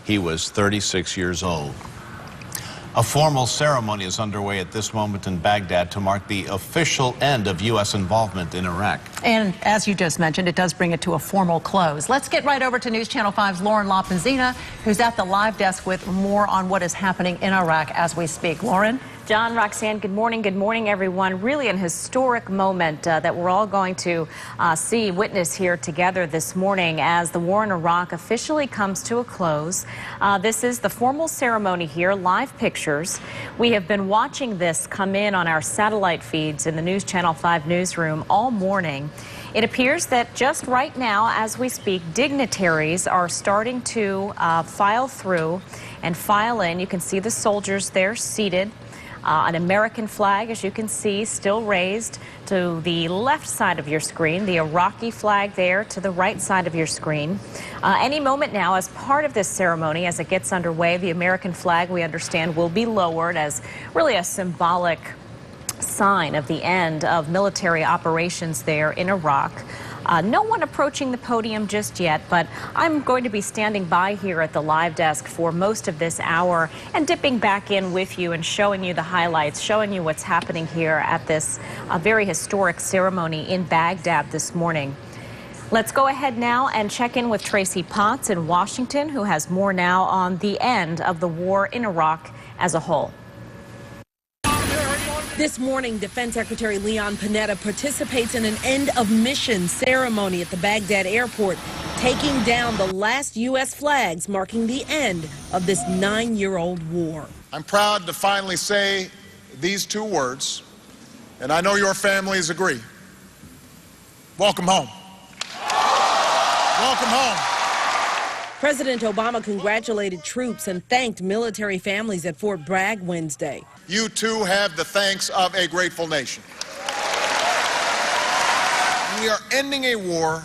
He was 36 years old. A formal ceremony is underway at this moment in Baghdad to mark the official end of U.S. involvement in Iraq. And as you just mentioned, it does bring it to a formal close. Let's get right over to News Channel 5's Lauren Lapenzina, who's at the live desk with more on what is happening in Iraq as we speak. Lauren? John, Roxanne, good morning. Good morning, everyone. Really an historic moment that we're all going to witness here together this morning as the war in Iraq officially comes to a close. This is the formal ceremony here, live pictures. We have been watching this come in on our satellite feeds in the News Channel 5 newsroom all morning. It appears that just right now, as we speak, dignitaries are starting to file through and file in. You can see the soldiers there seated. An American flag, as you can see, still raised to the left side of your screen, the Iraqi flag there to the right side of your screen. Any moment now, as part of this ceremony, as it gets underway, the American flag, we understand, will be lowered as really a symbolic sign of the end of military operations there in Iraq. No one approaching the podium just yet, but I'm going to be standing by here at the live desk for most of this hour and dipping back in with you and showing you the highlights, showing you what's happening here at this very historic ceremony in Baghdad this morning. Let's go ahead now and check in with Tracy Potts in Washington, who has more now on the end of the war in Iraq as a whole. This morning, Defense Secretary Leon Panetta participates in an end-of-mission ceremony at the Baghdad airport, taking down the last U.S. flags, marking the end of this 9-year-old war. I'm proud to finally say these two words, and I know your families agree. Welcome home. Welcome home. President Obama congratulated troops and thanked military families at Fort Bragg Wednesday. You too have the thanks of a grateful nation. We are ending a war,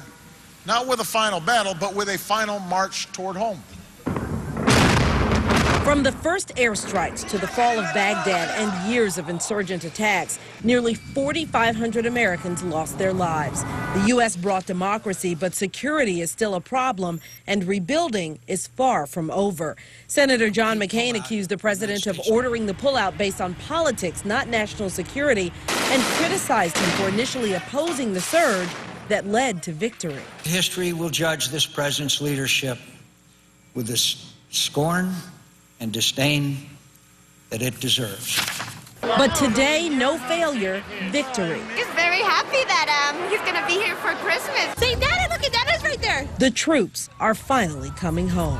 not with a final battle, but with a final march toward home. From the first airstrikes to the fall of Baghdad and years of insurgent attacks, nearly 4,500 Americans lost their lives. The U.S. brought democracy, but security is still a problem, and rebuilding is far from over. Senator John McCain accused the president of ordering the pullout based on politics, not national security, and criticized him for initially opposing the surge that led to victory. History will judge this president's leadership with the scorn and disdain that it deserves. But today, no failure, victory. He's very happy that he's going to be here for Christmas. Say, Daddy, look at Daddy's right there. The troops are finally coming home.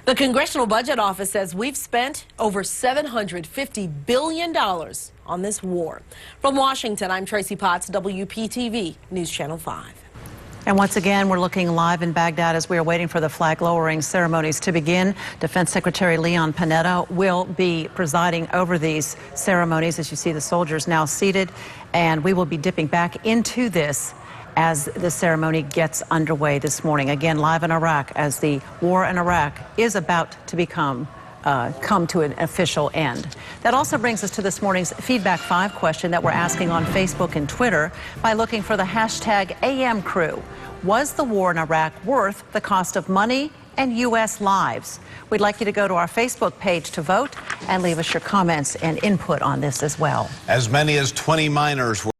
The Congressional Budget Office says we've spent over $750 billion on this war. From Washington, I'm Tracy Potts, WPTV News Channel 5. And once again, we're looking live in Baghdad as we are waiting for the flag lowering ceremonies to begin. Defense Secretary Leon Panetta will be presiding over these ceremonies. As you see, the soldiers now seated, and we will be dipping back into this as the ceremony gets underway this morning. Again, live in Iraq as the war in Iraq is about to come to an official end. That also brings us to this morning's Feedback 5 question that we're asking on Facebook and Twitter by looking for the hashtag AM crew. Was the war in Iraq worth the cost of money and U.S. lives? We'd like you to go to our Facebook page to vote and leave us your comments and input on this as well. As many as 20 miners were